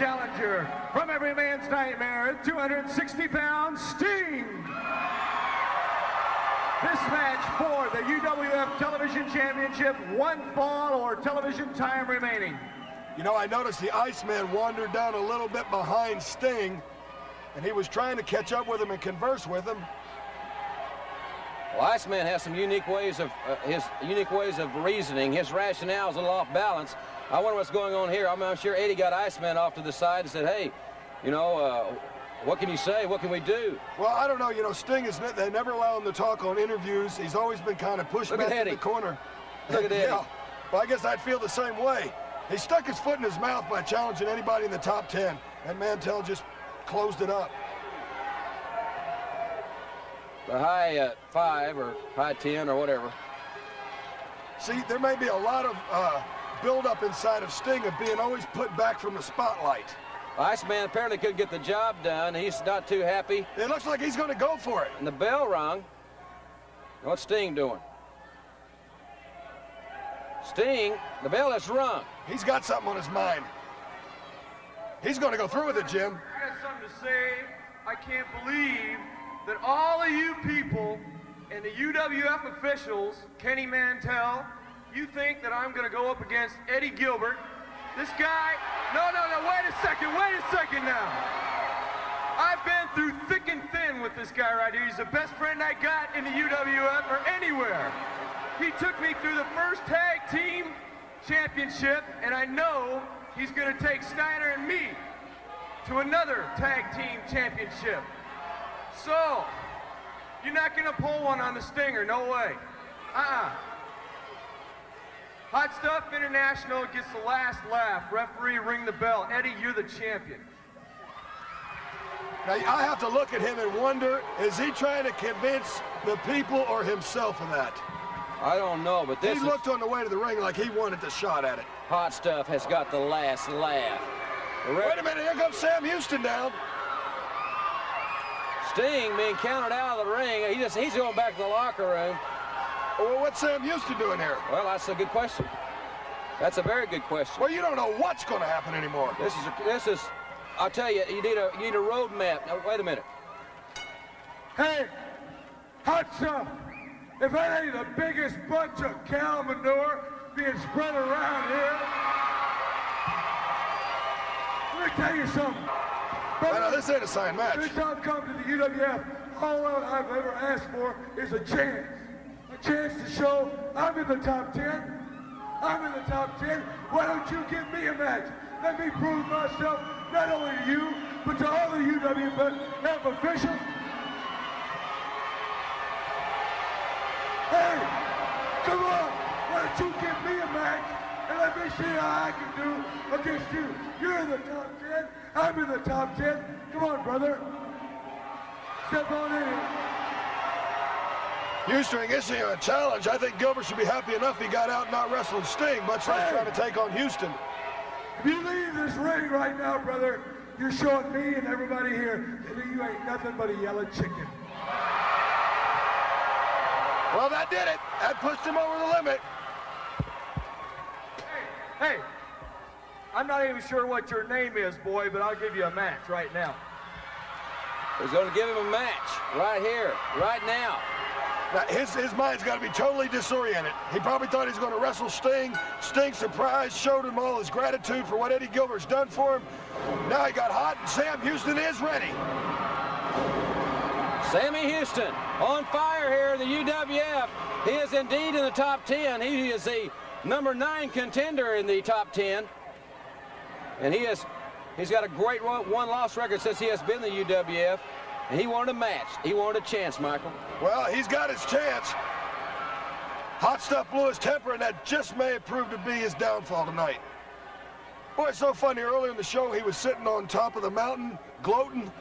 challenger from every man's nightmare, 260 pounds, Sting. This match for the UWF Television Championship, one fall or television time remaining. You know, I noticed the Iceman wandered down a little bit behind Sting, and he was trying to catch up with him and converse with him. Well, Iceman has some unique ways of reasoning. His rationale is a little off balance. I wonder what's going on here. I'm sure Eddie got Iceman off to the side and said, hey, you know, what can you say? What can we do? Well, I don't know. You know, Sting is, they never allow him to talk on interviews. He's always been kind of pushed back in the corner. Look at Eddie. Yeah. Well, I guess I'd feel the same way. He stuck his foot in his mouth by challenging anybody in the top 10, and Mantell just closed it up. The high 5 or high 10 or whatever. See, there may be a lot of build-up inside of Sting of being always put back from the spotlight. Iceman apparently couldn't get the job done. He's not too happy. It looks like he's going to go for it. And the bell rung. What's Sting doing? Sting, the bell has rung. He's got something on his mind. He's going to go through with it, Jim. I got something to say. I can't believe that all of you people and the UWF officials, Kenny Mantell, you think that I'm going to go up against Eddie Gilbert. This guy, no, wait a second now. I've been through thick and thin with this guy right here. He's the best friend I got in the UWF or anywhere. He took me through the first tag team championship, and I know he's going to take Steiner and me to another tag team championship. So, you're not going to pull one on the Stinger, no way. Hot Stuff International gets the last laugh. Referee, ring the bell. Eddie, you're the champion. Now, I have to look at him and wonder, is he trying to convince the people or himself of that? I don't know, but this He looked on the way to the ring like he wanted the shot at it. Hot Stuff has got the last laugh. Wait a minute, here comes Sam Houston down. Sting being counted out of the ring. He's going back to the locker room. Well, what's Sam Houston doing here? Well, that's a good question. That's a very good question. Well, you don't know what's going to happen anymore. This is, I'll tell you, you need a road map. Now, wait a minute. Hey, Hot Stuff, if that ain't the biggest bunch of cow manure being spread around here, let me tell you something. No, this ain't a signed match. Every time I come to the UWF, all I've ever asked for is a chance. A chance to show I'm in the top 10. I'm in the top 10. Why don't you give me a match? Let me prove myself not only to you, but to all the UWF officials. Hey, come on. Why don't you give me a match and let me see how I can do against you. You're in the top 10. I'm in the top 10. Come on, brother. Step on in here. Houston issuing a challenge. I think Gilbert should be happy enough he got out and not wrestled Sting, much like trying to take on Houston. If you leave this ring right now, brother, you're showing me and everybody here that you ain't nothing but a yellow chicken. Well, that did it. That pushed him over the limit. Hey, I'm not even sure what your name is, boy, but I'll give you a match right now. He's going to give him a match right here, right now. Now, his mind's got to be totally disoriented. He probably thought he was going to wrestle Sting. Sting surprised, showed him all his gratitude for what Eddie Gilbert's done for him. Now he got hot, and Sam Houston is ready. Sammy Houston on fire here in the UWF. He is indeed in the top 10. He is the number 9 contender in the top 10. And he's got a great one-loss record since he has been in the UWF. And he wanted a match. He wanted a chance, Michael. Well, he's got his chance. Hot Stuff blew his temper, and that just may have proved to be his downfall tonight. Boy, it's so funny. Earlier in the show, he was sitting on top of the mountain, gloating.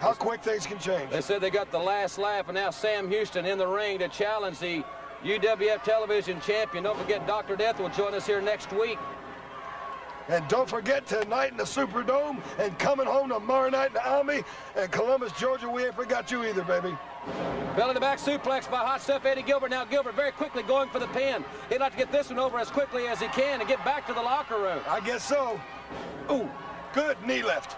How quick things can change. They said they got the last laugh, and now Sam Houston in the ring to challenge the UWF Television Champion. Don't forget, Dr. Death will join us here next week. And don't forget, tonight in the Superdome and coming home tomorrow night in the Army and Columbus, Georgia, we ain't forgot you either, baby. Belly to back suplex by Hot Stuff Eddie Gilbert. Now Gilbert very quickly going for the pin. He'd like to get this one over as quickly as he can and get back to the locker room. I guess so. Ooh, Good knee lift.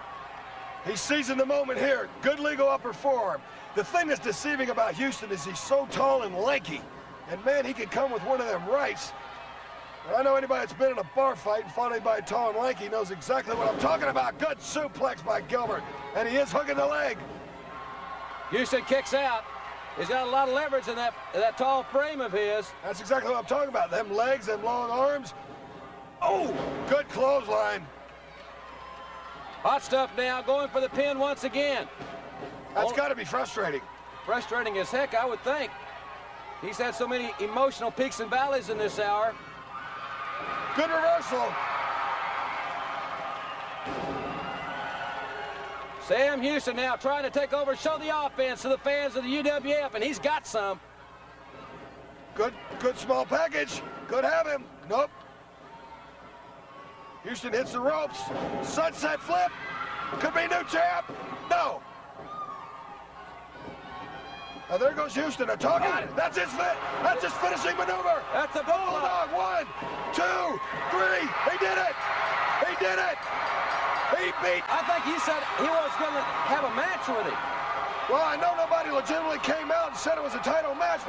He's seizing the moment here. Good legal upper forearm. The thing that's deceiving about Houston is he's so tall and lanky. And man, he can come with one of them rights. And I know anybody that's been in a bar fight and fought anybody tall and lanky knows exactly what I'm talking about. Good suplex by Gilbert. And he is hooking the leg. Houston kicks out. He's got a lot of leverage in that tall frame of his. That's exactly what I'm talking about. Them legs, them long arms. Oh, good clothesline. Hot Stuff now going for the pin once again. That's got to be frustrating. Frustrating as heck, I would think. He's had so many emotional peaks and valleys in this hour. Good reversal. Sam Houston now trying to take over, show the offense to the fans of the UWF, and he's got some. Good small package. Could have him. Nope. Houston hits the ropes. Sunset flip. Could be new champ. No. Now there goes Houston. A target. That's his finishing maneuver. That's a bulldog. 1, 2, 3. He did it. He did it. He beat. I think he said he was going to have a match with him. Well, I know nobody legitimately came out and said it was a title match.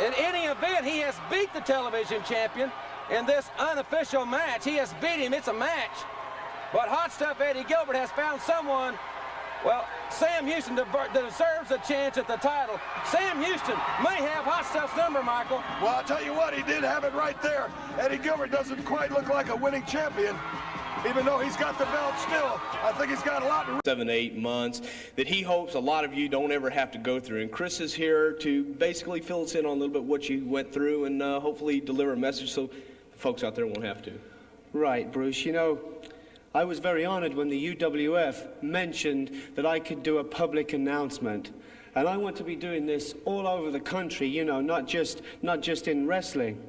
In any event, he has beat the television champion in this unofficial match. He has beat him. It's a match. But Hot Stuff Eddie Gilbert has found someone. Well, Sam Houston deserves a chance at the title. Sam Houston may have Hot Stuff's number, Michael. Well, I'll tell you what, he did have it right there. Eddie Gilbert doesn't quite look like a winning champion. Even though he's got the belt still, I think he's got a lot to... 7 to 8 months that he hopes a lot of you don't ever have to go through. And Chris is here to basically fill us in on a little bit what you went through and hopefully deliver a message so the folks out there won't have to. Right, Bruce. You know, I was very honored when the UWF mentioned that I could do a public announcement. And I want to be doing this all over the country, you know, not just in wrestling.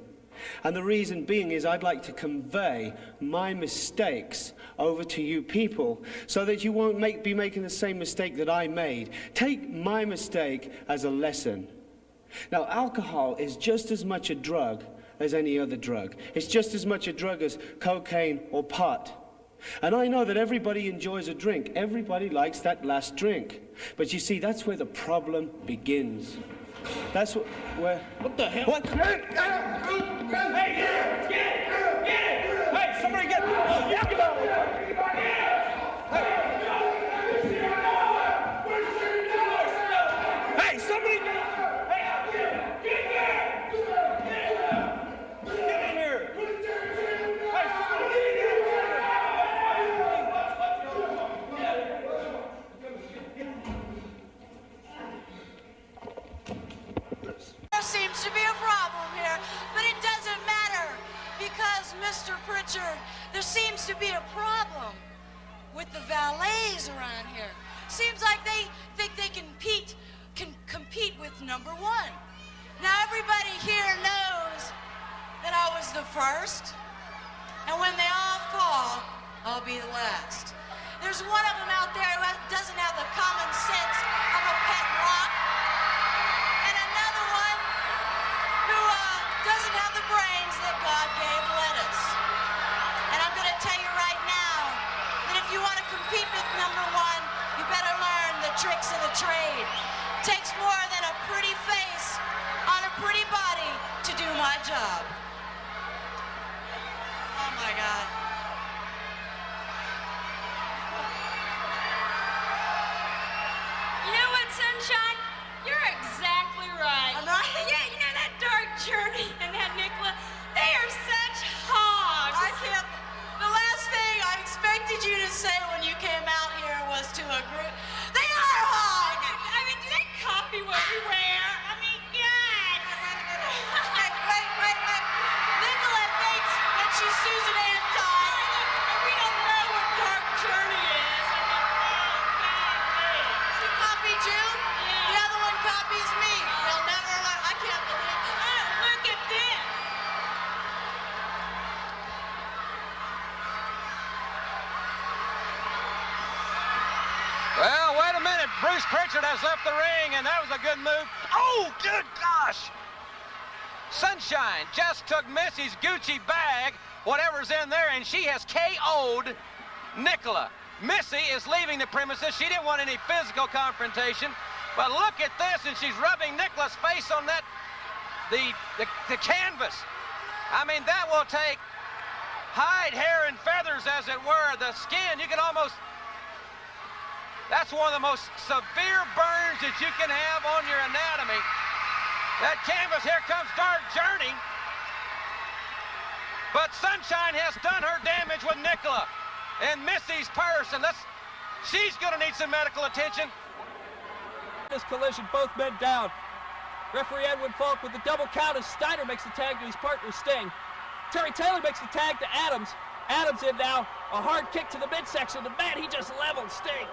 And the reason being is I'd like to convey my mistakes over to you people so that you won't be making the same mistake that I made. Take my mistake as a lesson. Now, alcohol is just as much a drug as any other drug. It's just as much a drug as cocaine or pot. And I know that everybody enjoys a drink. Everybody likes that last drink. But you see, that's where the problem begins. That's where... What the hell? What? Hey, get it! Hey, somebody get it! Hey, somebody! Get in here! There seems to be a problem here, but it doesn't matter because, Mr. Pritchard, there seems to be a problem with the valets around here. Seems like they think they can compete with number one. Now, everybody here knows that I was the first, and when they all fall, I'll be the last. There's one of them out there who doesn't have the common sense of a pet rock, and another one who doesn't have the brains that God gave lettuce. And I'm going to tell you right now that if you want to compete with number one, you better learn the tricks of the trade. Takes more than a pretty face on a pretty body to do my job. Oh my God. You know what, Sunshine? You're exactly right. I'm right? Yeah, you know that Dark Journey and that Nicola, they are such hogs. I can't. The last thing I expected you to say when you came out here was to agree. They are hogs! I mean, do they copy what we wear? I mean, God. Wait. Nicola thinks that she's Susan Anton. We don't know what Dark Journey is. I mean, oh, God. She copied you. Yeah. The other one copies me. They'll never learn. I can't believe it. Oh, look at this. Well, wait a minute. Bruce Pritchard has left the ring, and that was a good move. Oh, good gosh. Sunshine just took Missy's Gucci bag, whatever's in there, and she has KO'd Nicola. Missy is leaving the premises. She didn't want any physical confrontation. But look at this, and she's rubbing Nicola's face on that, the canvas. I mean, that will take hide, hair, and feathers, as it were. The skin, you can almost, that's one of the most severe burns that you can have on your anatomy. That canvas, here comes Dark Journey. But Sunshine has done her damage with Nicola. And Missy's purse, and she's going to need some medical attention. This collision, both men down. Referee Edwin Falk with the double count as Steiner makes the tag to his partner Sting. Terry Taylor makes the tag to Adams. Adams in now, a hard kick to the midsection. The man, he just leveled Sting.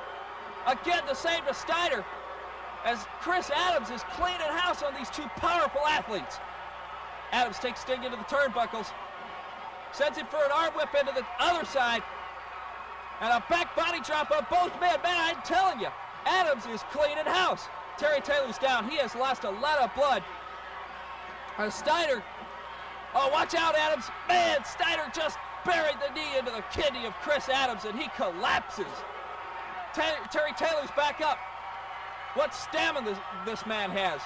Again, the same to Steiner, as Chris Adams is cleaning house on these two powerful athletes. Adams takes Sting into the turnbuckles, sends him for an arm whip into the other side, and a back body drop on both men. Man, I'm telling you, Adams is cleaning house. Terry Taylor's down. He has lost a lot of blood. Steiner, oh, watch out, Adams. Man, Steiner just buried the knee into the kidney of Chris Adams, and he collapses. Terry Taylor's back up. What stamina this man has.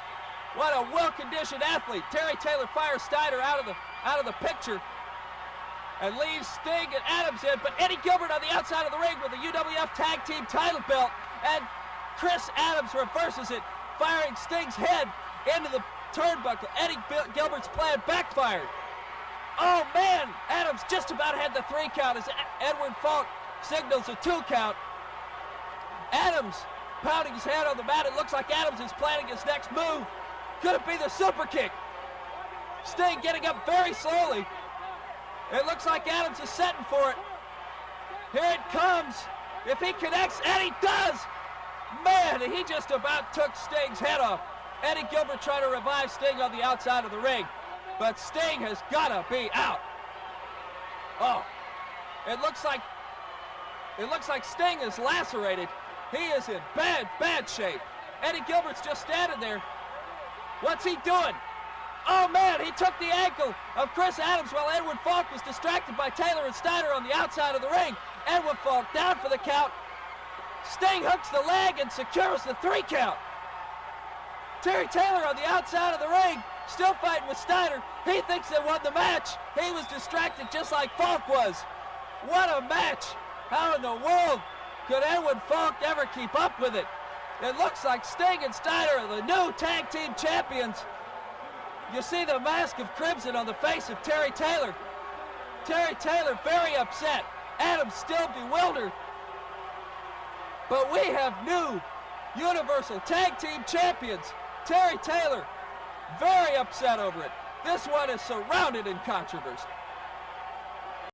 What a well-conditioned athlete. Terry Taylor fires Steiner out of the picture and leaves Sting and Adams in, but Eddie Gilbert on the outside of the ring with the UWF Tag Team title belt, and Chris Adams reverses it, firing Sting's head into the turnbuckle. Eddie Gilbert's plan backfired. Oh man, Adams just about had the 3 count as Edwin Falk signals a 2 count. Adams pounding his head on the mat. It looks like Adams is planning his next move. Could it be the super kick? Sting getting up very slowly. It looks like Adams is setting for it. Here it comes. If he connects, and he does. Man, he just about took Sting's head off. Eddie Gilbert trying to revive Sting on the outside of the ring, but Sting has got to be out. Oh, it looks like Sting is lacerated. He is in bad shape. Eddie Gilbert's just standing there. What's he doing? Oh man, he took the ankle of Chris Adams while Edwin Falk was distracted by Taylor and Steiner on the outside of the ring. Edwin Falk down for the count. Sting hooks the leg and secures the 3 count. Terry Taylor on the outside of the ring, still fighting with Steiner. He thinks they won the match. He was distracted just like Falk was. What a match. How in the world could Edwin Falk ever keep up with it? It looks like Sting and Steiner are the new tag team champions. You see the mask of crimson on the face of Terry Taylor. Terry Taylor very upset. Adams still bewildered. But we have new Universal Tag Team Champions. Terry Taylor very upset over it. This one is surrounded in controversy.